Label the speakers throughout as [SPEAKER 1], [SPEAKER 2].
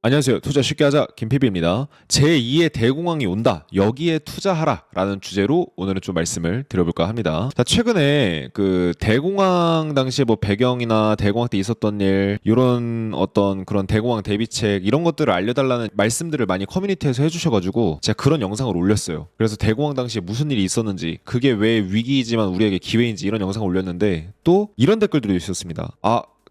[SPEAKER 1] 안녕하세요. 투자 쉽게 하자 김PB입니다. 제2의 대공황이 온다. 여기에 투자하라. 라는 주제로 오늘은 좀 말씀을 드려볼까 합니다. 자, 최근에 그 대공황 당시에 뭐 배경이나 대공황 때 있었던 일, 이런 어떤 그런 대공황 대비책 이런 것들을 알려달라는 말씀들을 많이 커뮤니티에서 해주셔가지고 제가 그런 영상을 올렸어요. 그래서 대공황 당시에 무슨 일이 있었는지, 그게 왜 위기이지만 우리에게 기회인지 이런 영상을 올렸는데 또 이런 댓글들이 있었습니다.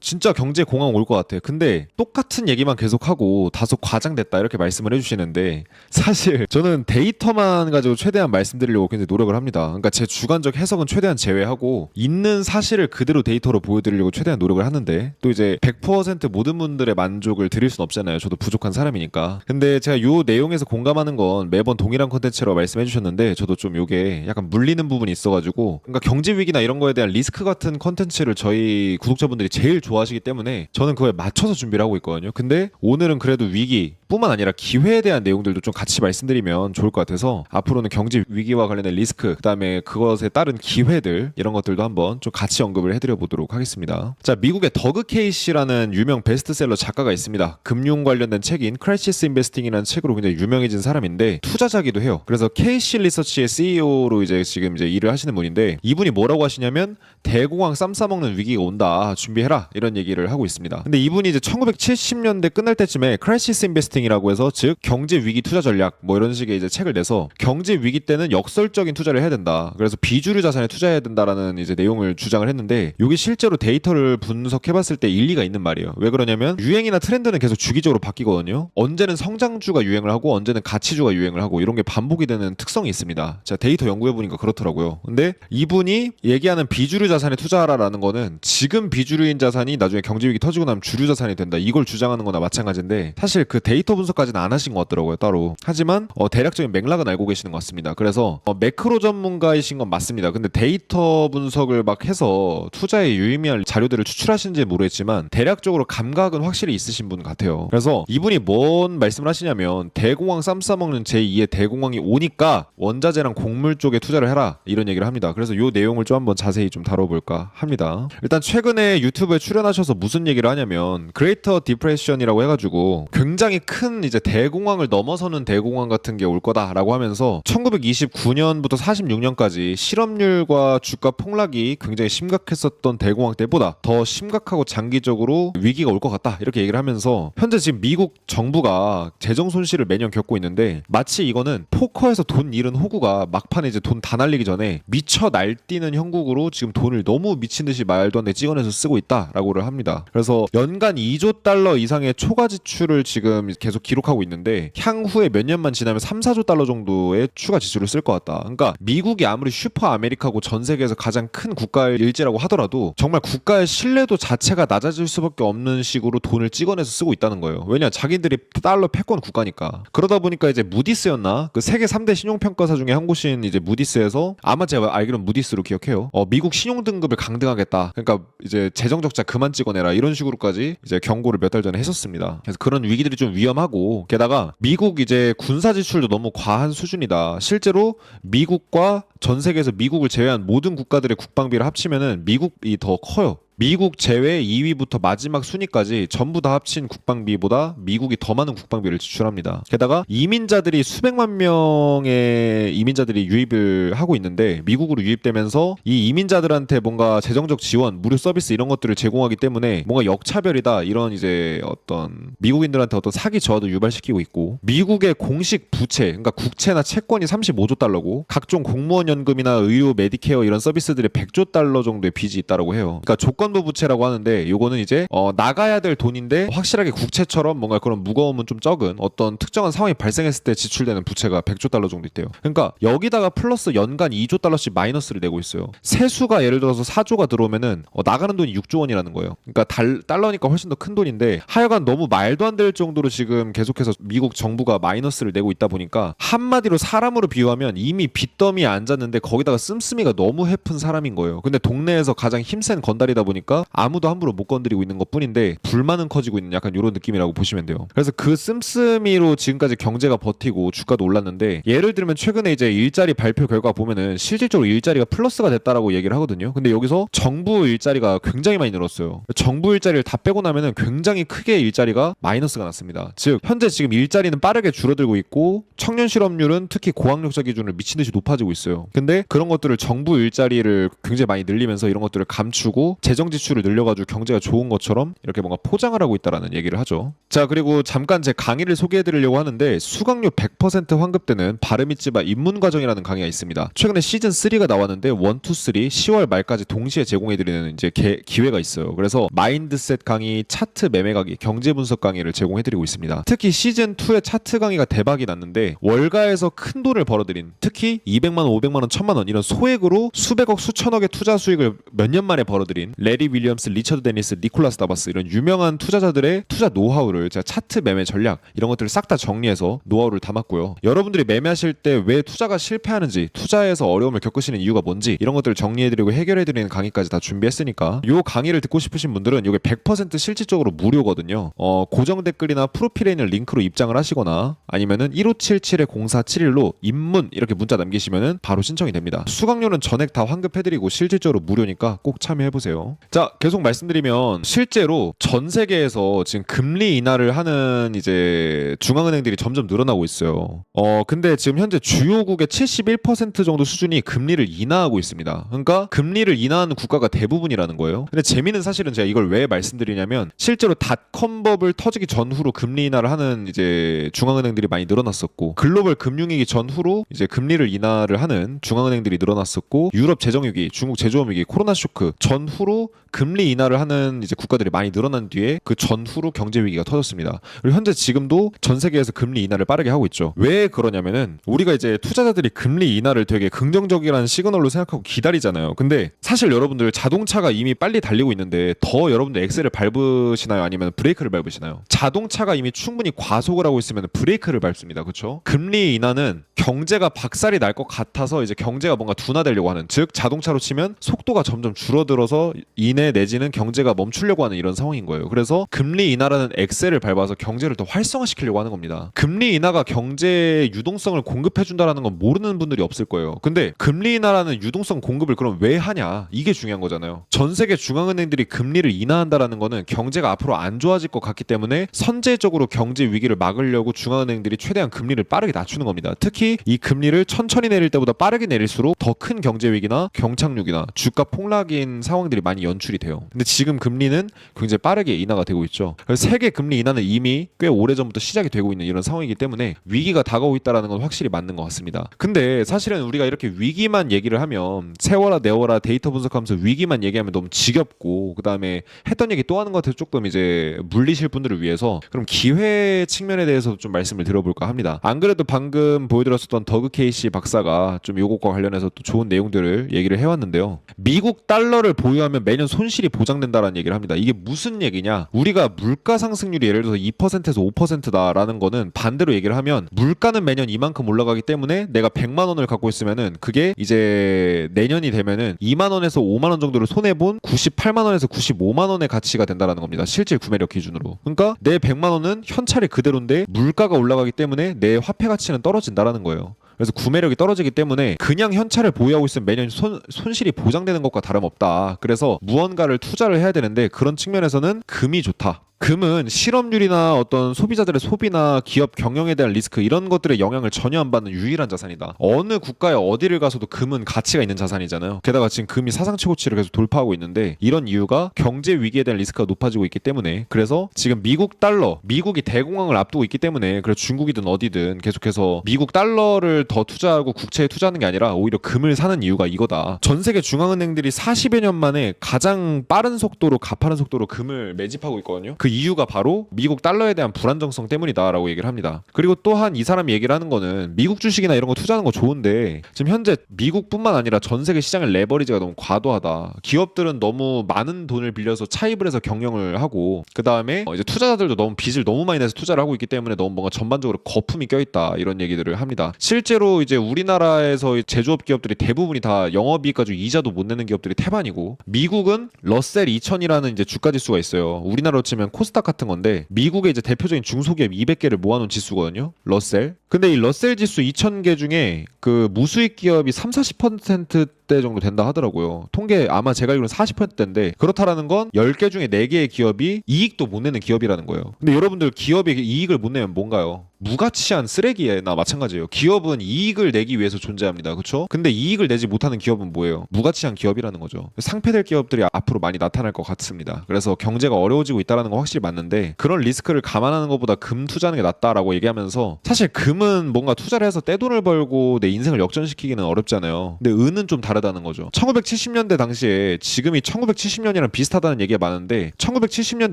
[SPEAKER 1] 진짜 경제 공황 올 것 같아. 근데 똑같은 얘기만 계속하고 다소 과장됐다 이렇게 말씀을 해주시는데, 사실 저는 데이터만 가지고 최대한 말씀드리려고 굉장히 노력을 합니다. 그러니까 제 주관적 해석은 최대한 제외하고 있는 사실을 그대로 데이터로 보여드리려고 최대한 노력을 하는데, 또 이제 100% 모든 분들의 만족을 드릴 순 없잖아요. 저도 부족한 사람이니까. 근데 제가 요 내용에서 공감하는 건 매번 동일한 콘텐츠라고 말씀해 주셨는데, 저도 좀 요게 약간 물리는 부분이 있어가지고, 그러니까 경제 위기나 이런 거에 대한 리스크 같은 콘텐츠를 저희 구독자분들이 제일 좋아하시기 때문에 저는 그거에 맞춰서 준비를 하고 있거든요. 근데 오늘은 그래도 위기 뿐만 아니라 기회에 대한 내용들도 좀 같이 말씀드리면 좋을 것 같아서, 앞으로는 경제 위기와 관련된 리스크, 그다음에 그것에 따른 기회들, 이런 것들도 한번 좀 같이 언급을 해드려 보도록 하겠습니다. 자, 미국의 더그 케이시라는 유명 베스트셀러 작가가 있습니다. 금융 관련된 책인 크라이시스 인베스팅이라는 책으로 굉장히 유명해진 사람인데 투자자기도 해요. 그래서 케이시 리서치의 CEO로 지금 일을 하시는 분인데, 이분이 뭐라고 하시냐면 대공황 쌈 싸먹는 위기가 온다, 준비해라, 이런 얘기를 하고 있습니다. 근데 이분이 이제 1970년대 끝날 때쯤에 크라이시스 인베스팅이라고 해서, 즉 경제 위기 투자 전략 뭐 이런 식의 이제 책을 내서 경제 위기 때는 역설적인 투자를 해야 된다. 그래서 비주류 자산에 투자해야 된다라는 이제 내용을 주장을 했는데, 이게 실제로 데이터를 분석해봤을 때 일리가 있는 말이에요. 왜 그러냐면 유행이나 트렌드는 계속 주기적으로 바뀌거든요. 언제는 성장주가 유행을 하고 언제는 가치주가 유행을 하고, 이런 게 반복이 되는 특성이 있습니다. 제가 데이터 연구해보니까 그렇더라고요. 근데 이분이 얘기하는 비주류 자산에 투자하라라는 거는 지금 비주류인 자산이 나중에 경제 위기 터지고 나면 주류 자산이 된다, 이걸 주장하는 거나 마찬가지인데, 사실 그 데이터 분석까지는 안 하신 것 같더라고요, 따로. 하지만 대략적인 맥락은 알고 계시는 것 같습니다. 그래서 매크로 전문가이신 건 맞습니다. 근데 데이터 분석을 막 해서 투자에 유의미한 자료들을 추출하시는지 모르겠지만 대략적으로 감각은 확실히 있으신 분 같아요. 그래서 이분이 뭔 말씀을 하시냐면, 대공황 쌈 싸먹는 제2의 대공황이 오니까 원자재랑 곡물 쪽에 투자를 해라, 이런 얘기를 합니다. 그래서 이 내용을 좀 한번 자세히 좀 다뤄볼까 합니다. 일단 최근에 유튜브에 출연하셔서 무슨 얘기를 하냐면, 그레이터 디프레션이라고 해가지고 굉장히 큰 이제 대공황을 넘어서는 대공황 같은 게 올 거다라고 하면서, 1929년부터 46년까지 실업률과 주가 폭락이 굉장히 심각했었던 대공황 때보다 더 심각하고 장기적으로 위기가 올 것 같다, 이렇게 얘기를 하면서, 현재 지금 미국 정부가 재정 손실을 매년 겪고 있는데, 마치 이거는 포커에서 돈 잃은 호구가 막판에 이제 돈 다 날리기 전에 미쳐 날뛰는 형국으로 지금 돈을 너무 미친 듯이 말도 안 되게 찍어내서 쓰고 있다라고를 합니다. 그래서 연간 2조 달러 이상의 초과 지출을 지금 계속 기록하고 있는데, 향후에 몇 년만 지나면 3, 4조 달러 정도의 추가 지출을 쓸 것 같다. 그러니까 미국이 아무리 슈퍼 아메리카고 전 세계에서 가장 큰 국가의 일지라고 하더라도 정말 국가의 신뢰도 자체가 낮아질 수밖에 없는 식으로 돈을 찍어내서 쓰고 있다는 거예요. 왜냐, 자기들이 달러 패권 국가니까. 그러다 보니까 이제 무디스였나, 그 세계 3대 신용평가사 중에 한 곳인 이제 무디스에서, 아마 제가 알기로는 무디스로 기억해요. 미국 신용 등급을 강등하겠다, 그러니까 이제 재정 적자 그만 찍어내라, 이런 식으로까지 이제 경고를 몇 달 전에 했었습니다. 그래서 그런 위기들이 좀 위험하고, 게다가 미국 이제 군사 지출도 너무 과한 수준이다. 실제로 미국과 전 세계에서 미국을 제외한 모든 국가들의 국방비를 합치면은 미국이 더 커요. 미국 제외 2위부터 마지막 순위까지 전부 다 합친 국방비보다 미국이 더 많은 국방비를 지출합니다. 게다가 이민자들이 수백만 명의 이민자들이 유입을 하고 있는데, 미국으로 유입되면서 이 이민자들한테 뭔가 재정적 지원, 무료 서비스 이런 것들을 제공하기 때문에 뭔가 역차별이다, 이런 이제 어떤 미국인들한테 어떤 사기 저하도 유발시키고 있고, 미국의 공식 부채, 그러니까 국채나 채권이 35조 달러고 각종 공무원 연금이나 의료, 메디케어 이런 서비스들이 100조 달러 정도의 빚이 있다라고 해요. 그러니까 조건부 부채라고 하는데, 요거는 이제 나가야 될 돈인데 확실하게 국채처럼 뭔가 그런 무거움은 좀 적은 어떤 특정한 상황이 발생했을 때 지출되는 부채가 100조 달러 정도 있대요. 그러니까 여기다가 플러스 연간 2조 달러씩 마이너스를 내고 있어요. 세수가 예를 들어서 4조가 들어오면은 나가는 돈이 6조 원이라는 거예요. 그러니까 달러니까 훨씬 더 큰 돈인데, 하여간 너무 말도 안 될 정도로 지금 계속해서 미국 정부가 마이너스를 내고 있다 보니까, 한마디로 사람으로 비유하면 이미 빚더미에 앉았는데 거기다가 씀씀이가 너무 해픈 사람인 거예요. 근데 동네에서 가장 힘센 건달이다 보니까 보니까 아무도 함부로 못 건드리고 있는 것뿐인데 불만은 커지고 있는 약간 이런 느낌이라고 보시면 돼요. 그래서 그 씀씀이로 지금까지 경제가 버티고 주가도 올랐는데, 예를 들면 최근에 이제 일자리 발표 결과 보면은 실질적으로 일자리가 플러스가 됐다라고 얘기를 하거든요. 근데 여기서 정부 일자리가 굉장히 많이 늘었어요. 정부 일자리를 다 빼고 나면은 굉장히 크게 일자리가 마이너스가 났습니다. 즉 현재 지금 일자리는 빠르게 줄어들고 있고 청년 실업률은 특히 고학력자 기준으로 미친 듯이 높아지고 있어요. 근데 그런 것들을 정부 일자리를 굉장히 많이 늘리면서 이런 것들을 감추고 재정 지출을 늘려가지고 경제가 좋은 것처럼 이렇게 뭔가 포장을 하고 있다라는 얘기를 하죠. 자, 그리고 잠깐 제 강의를 소개해드리려고 하는데, 수강료 100% 환급되는 바르미츠바 입문과정이라는 강의가 있습니다. 최근에 시즌 3가 나왔는데 1, 2, 3 10월 말까지 동시에 제공해드리는 이제 기회가 있어요. 그래서 마인드셋 강의, 차트 매매 강의, 경제 분석 강의를 제공해드리고 있습니다. 특히 시즌 2의 차트 강의가 대박이 났는데 월가에서 큰 돈을 벌어들인, 특히 200만 원, 500만 원, 1000만 원 이런 소액으로 수백억, 수천억의 투자 수익을 몇 년 만에 벌어들인 레리 윌리엄스, 리처드 데니스, 니콜라스 다바스 이런 유명한 투자자들의 투자 노하우를, 제가 차트 매매 전략 이런 것들을 싹 다 정리해서 노하우를 담았고요. 여러분들이 매매하실 때 왜 투자가 실패하는지, 투자에서 어려움을 겪으시는 이유가 뭔지 이런 것들을 정리해드리고 해결해드리는 강의까지 다 준비했으니까 요 강의를 듣고 싶으신 분들은 이게 100% 실질적으로 무료거든요. 고정 댓글이나 프로필에 있는 링크로 입장을 하시거나 아니면은 1577-0471로 입문 이렇게 문자 남기시면은 바로 신청이 됩니다. 수강료는 전액 다 환급해드리고 실질적으로 무료니까 꼭 참여해보세요. 자, 계속 말씀드리면 실제로 전 세계에서 지금 금리 인하를 하는 이제 중앙은행들이 점점 늘어나고 있어요. 근데 지금 현재 주요국의 71% 정도 수준이 금리를 인하하고 있습니다. 그러니까 금리를 인하하는 국가가 대부분이라는 거예요. 근데 재미는 사실은 제가 이걸 왜 말씀드리냐면, 실제로 닷컴 버블 터지기 전후로 금리 인하를 하는 이제 중앙은행들이 많이 늘어났었고, 글로벌 금융위기 전후로 이제 금리를 인하를 하는 중앙은행들이 늘어났었고, 유럽 재정위기, 중국 제조업위기, 코로나 쇼크 전후로 금리 인하를 하는 이제 국가들이 많이 늘어난 뒤에 그 전후로 경제 위기가 터졌습니다. 그리고 현재 지금도 전 세계에서 금리 인하를 빠르게 하고 있죠. 왜 그러냐면은 우리가 이제 투자자들이 금리 인하를 되게 긍정적이라는 시그널로 생각하고 기다리잖아요. 근데 사실 여러분들 자동차가 이미 빨리 달리고 있는데 더 여러분들 엑셀을 밟으시나요? 아니면 브레이크를 밟으시나요? 자동차가 이미 충분히 과속을 하고 있으면 브레이크를 밟습니다. 그렇죠? 금리 인하는 경제가 박살이 날 것 같아서 이제 경제가 뭔가 둔화되려고 하는, 즉 자동차로 치면 속도가 점점 줄어들어서 이내 내지는 경제가 멈추려고 하는 이런 상황인 거예요. 그래서 금리 인하라는 엑셀을 밟아서 경제를 더 활성화시키려고 하는 겁니다. 금리 인하가 경제의 유동성을 공급해준다라는 건 모르는 분들이 없을 거예요. 근데 금리 인하라는 유동성 공급을 그럼 왜 하냐? 이게 중요한 거잖아요. 전 세계 중앙은행들이 금리를 인하한다라는 거는 경제가 앞으로 안 좋아질 것 같기 때문에 선제적으로 경제 위기를 막으려고 중앙은행들이 최대한 금리를 빠르게 낮추는 겁니다. 특히 이 금리를 천천히 내릴 때보다 빠르게 내릴수록 더 큰 경제 위기나 경착륙이나 주가 폭락인 상황들이 많이 연출이 돼요. 근데 지금 금리는 굉장히 빠르게 인하가 되고 있죠. 그래서 세계 금리 인하는 이미 꽤 오래전부터 시작이 되고 있는 이런 상황이기 때문에 위기가 다가오고 있다는 건 확실히 맞는 것 같습니다. 근데 사실은 우리가 이렇게 위기만 얘기를 하면, 세워라 내워라 데이터 분석하면서 위기만 얘기하면 너무 지겹고, 그 다음에 했던 얘기 또 하는 것 같아서 조금 이제 물리실 분들을 위해서 그럼 기회 측면에 대해서 좀 말씀을 드려볼까 합니다. 안 그래도 방금 보여드렸었던 더그 케이시 박사가 좀 요것과 관련해서 또 좋은 내용들을 얘기를 해왔는데요. 미국 달러를 보유하면 매년 손실이 보장된다라는 얘기를 합니다. 이게 무슨 얘기냐? 우리가 물가 상승률이 예를 들어서 2%에서 5%다라는 거는 반대로 얘기를 하면, 물가는 매년 이만큼 올라가기 때문에 내가 100만 원을 갖고 있으면은 그게 이제 내년이 되면은 2만 원에서 5만 원 정도를 손해본 98만 원에서 95만 원의 가치가 된다라는 겁니다. 실질 구매력 기준으로. 그러니까 내 100만 원은 현찰이 그대로인데 물가가 올라가기 때문에 내 화폐 가치는 떨어진다라는 거예요. 그래서 구매력이 떨어지기 때문에 그냥 현찰을 보유하고 있으면 매년 손실이 보장되는 것과 다름없다. 그래서 무언가를 투자를 해야 되는데 그런 측면에서는 금이 좋다. 금은 실업률이나 어떤 소비자들의 소비나 기업 경영에 대한 리스크 이런 것들의 영향을 전혀 안 받는 유일한 자산이다. 어느 국가에 어디를 가서도 금은 가치가 있는 자산이잖아요. 게다가 지금 금이 사상 최고치를 계속 돌파하고 있는데, 이런 이유가 경제 위기에 대한 리스크가 높아지고 있기 때문에, 그래서 지금 미국 달러, 미국이 대공황을 앞두고 있기 때문에, 그래서 중국이든 어디든 계속해서 미국 달러를 더 투자하고 국채에 투자하는 게 아니라 오히려 금을 사는 이유가 이거다. 전 세계 중앙은행들이 40여 년 만에 가장 빠른 속도로 가파른 속도로 금을 매집하고 있거든요. 그 이유가 바로 미국 달러에 대한 불안정성 때문이다라고 얘기를 합니다. 그리고 또한 이 사람이 얘기를 하는 거는 미국 주식이나 이런 거 투자하는 거 좋은데 지금 현재 미국뿐만 아니라 전 세계 시장의 레버리지가 너무 과도하다. 기업들은 너무 많은 돈을 빌려서 차입을 해서 경영을 하고 그 다음에 이제 투자자들도 너무 빚을 너무 많이 내서 투자를 하고 있기 때문에 너무 뭔가 전반적으로 거품이 껴있다 이런 얘기들을 합니다. 실제로 이제 우리나라에서 제조업 기업들이 대부분이 다 영업이익 가지고 이자도 못 내는 기업들이 태반이고 미국은 러셀 2000이라는 이제 주가 지수가 있어요. 우리나라로 치면 코스닥 같은 건데 미국의 이제 대표적인 중소기업 200개를 모아놓은 지수거든요. 러셀. 근데 이 러셀 지수 2000개 중에 그 무수익 기업이 30-40%대 정도 된다 하더라고요. 통계 아마 제가 알기로는 40%대인데 그렇다라는 건 10개 중에 4개의 기업이 이익도 못 내는 기업이라는 거예요. 근데 여러분들 기업이 이익을 못 내면 뭔가요? 무가치한 쓰레기나 마찬가지예요. 기업은 이익을 내기 위해서 존재합니다. 그렇죠? 근데 이익을 내지 못하는 기업은 뭐예요? 무가치한 기업이라는 거죠. 상폐될 기업들이 앞으로 많이 나타날 것 같습니다. 그래서 경제가 어려워지고 있다는 건 확실히 맞는데 그런 리스크를 감안하는 것보다 금 투자하는 게 낫다라고 얘기하면서 사실 금은 뭔가 투자를 해서 떼돈을 벌고 내 인생을 역전시키기는 어렵잖아요. 근데 은은 좀 다르다는 거죠. 1970년대 당시에 지금이 1970년이랑 비슷하다는 얘기가 많은데 1970년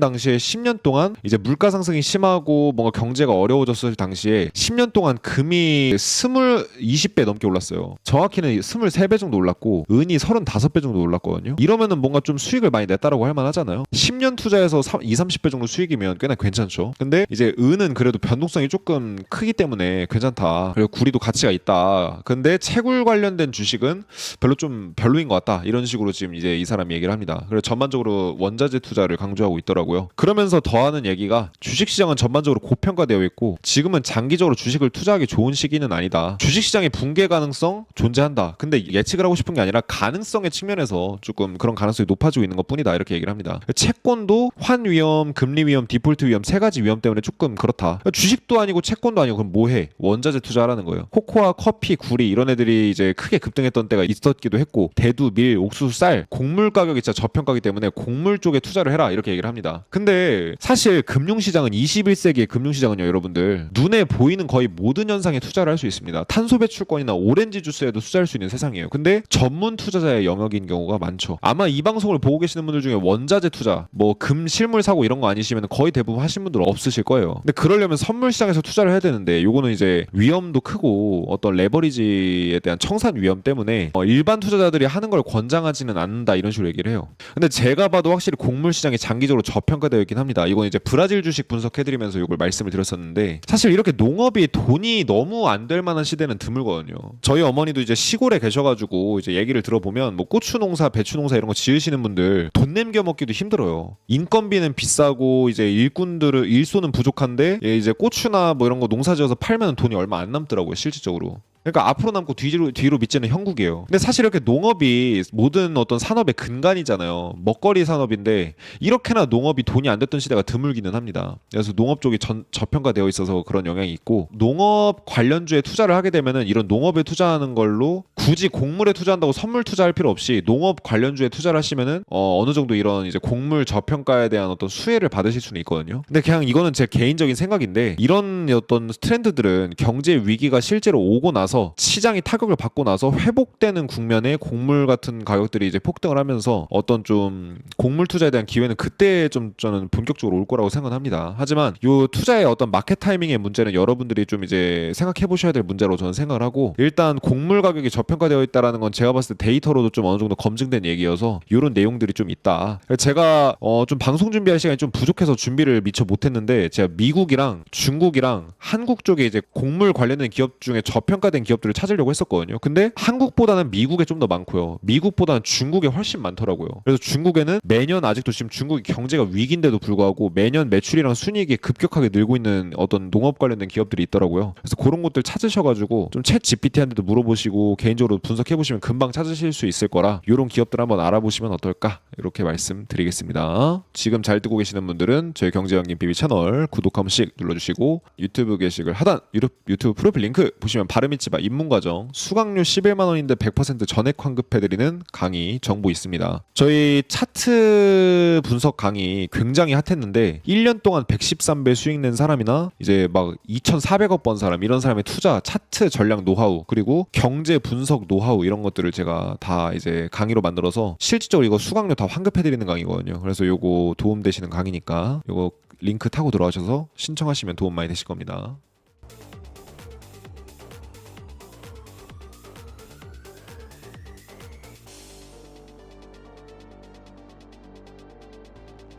[SPEAKER 1] 당시에 10년 동안 이제 물가 상승이 심하고 뭔가 경제가 어려워졌을 당시에 10년 동안 금이 20배 넘게 올랐어요. 정확히는 23배 정도 올랐고 은이 35배 정도 올랐거든요. 이러면은 뭔가 좀 수익을 많이 냈다라고 할 만하잖아요. 10년 투자해서 20-30배 정도 수익이면 꽤나 괜찮죠. 근데 이제 은은 그래도 변동성이 조금 크기 때문에 괜찮다. 그리고 구리도 가치가 있다. 근데 채굴 관련된 주식은 별로 좀 별로인 것 같다. 이런 식으로 지금 이제 이 사람이 얘기를 합니다. 그래서 전반적으로 원자재 투자를 강조하고 있더라고요. 그러면서 더하는 얘기가 주식시장은 전반적으로 고평가되어 있고 지금은 장기적으로 주식을 투자하기 좋은 시기는 아니다. 주식시장의 붕괴 가능성 존재한다. 근데 예측을 하고 싶은 게 아니라 가능성의 측면에서 조금 그런 가능성이 높아지고 있는 것뿐이다. 이렇게 얘기를 합니다. 채권도 환 위험, 금리 위험, 디폴트 위험 3가지 위험 때문에 조금 그렇다. 주식도 아니고 채권도 아니고 그럼 뭐해? 원자재 투자하라는 거예요. 코코아, 커피, 구리 이런 애들이 이제 크게 급등했던 때가 있었기도 했고 대두, 밀, 옥수수, 쌀 곡물 가격이 진짜 저평가기 때문에 곡물 쪽에 투자를 해라 이렇게 얘기를 합니다. 근데 사실 금융시장은 21세기의 금융시장은요 여러분들 눈에 보이는 거의 모든 현상에 투자를 할 수 있습니다. 탄소 배출권이나 오렌지 주스에도 투자할 수 있는 세상이에요. 근데 전문 투자자의 영역인 경우가 많죠. 아마 이 방송을 보고 계시는 분들 중에 원자재 투자 뭐 금 실물 사고 이런 거 아니시면 거의 대부분 하신 분들 없으실 거예요. 근데 그러려면 선물 시장에서 투자를 해야 되는데 요거는 이제 위험도 크고 어떤 레버리지에 대한 청산 위험 때문에 일반 투자자들이 하는 걸 권장하지는 않는다 이런 식으로 얘기를 해요. 근데 제가 봐도 확실히 곡물 시장이 장기적으로 저평가되어 있긴 합니다. 이건 이제 브라질 주식 분석해드리면서 이걸 말씀을 드렸었는데 사실 이렇게 농업이 돈이 너무 안 될 만한 시대는 드물거든요. 저희 어머니도 이제 시골에 계셔가지고 이제 얘기를 들어보면 뭐 고추 농사, 배추 농사 이런 거 지으시는 분들 돈 남겨 먹기도 힘들어요. 인건비는 비싸고 이제 일꾼들은 일손은 부족한데 이제 고추나 뭐 이런 거 농사 지어서 팔면 돈이 얼마 안 남더라고요 실질적으로. 그러니까 앞으로 남고 뒤로 밑지는 형국이에요. 근데 사실 이렇게 농업이 모든 어떤 산업의 근간이잖아요. 먹거리 산업인데 이렇게나 농업이 돈이 안 됐던 시대가 드물기는 합니다. 그래서 농업 쪽이 저평가되어 있어서 그런 영향이 있고 농업 관련주에 투자를 하게 되면은 이런 농업에 투자하는 걸로 굳이 곡물에 투자한다고 선물 투자할 필요 없이 농업 관련주에 투자를 하시면은 어느 정도 이런 이제 곡물 저평가에 대한 어떤 수혜를 받으실 수는 있거든요. 근데 그냥 이거는 제 개인적인 생각인데 이런 어떤 트렌드들은 경제 위기가 실제로 오고 나서 시장이 타격을 받고 나서 회복되는 국면에 곡물 같은 가격들이 이제 폭등을 하면서 어떤 좀 곡물 투자에 대한 기회는 그때 좀 저는 본격적으로 올 거라고 생각합니다. 하지만 요 투자의 어떤 마켓 타이밍의 문제는 여러분들이 좀 이제 생각해 보셔야 될 문제로 저는 생각을 하고 일단 곡물 가격이 저평가되어 있다라는 건 제가 봤을 때 데이터로도 좀 어느 정도 검증된 얘기여서 이런 내용들이 좀 있다. 제가 좀 방송 준비할 시간이 좀 부족해서 준비를 미처 못했는데 제가 미국이랑 중국이랑 한국 쪽에 이제 곡물 관련된 기업 중에 저평가된 기업들을 찾으려고 했었거든요. 근데 한국보다는 미국에 좀 더 많고요. 미국보다는 중국에 훨씬 많더라고요. 그래서 중국에는 매년 아직도 지금 중국이 경제가 위기인데도 불구하고 매년 매출이랑 순이익이 급격하게 늘고 있는 어떤 농업 관련된 기업들이 있더라고요. 그래서 그런 것들 찾으셔가지고 좀 챗 GPT한테도 물어보시고 개인적으로 분석해보시면 금방 찾으실 수 있을 거라 이런 기업들 한번 알아보시면 어떨까 이렇게 말씀드리겠습니다. 지금 잘 듣고 계시는 분들은 저희 경제형님 BB 채널 구독 한 번씩 눌러주시고 유튜브 게시글 하단 유튜브 프로필 링크 보시면 발음이치바 입문과정 수강료 11만 원인데 100% 전액 환급해드리는 강의 정보 있습니다. 저희 차트 분석 강의 굉장히 핫했는데 1년 동안 113배 수익 낸 사람이나 이제 막 2,400억 번 사람 이런 사람의 투자 차트 전략 노하우 그리고 경제 분석 노하우 이런 것들을 제가 다 이제 강의로 만들어서 실질적으로 이거 수강료 다 환급해드리는 강의거든요. 그래서 요거 도움되시는 강의니까 요거 링크 타고 들어가셔서 신청하시면 도움 많이 되실 겁니다.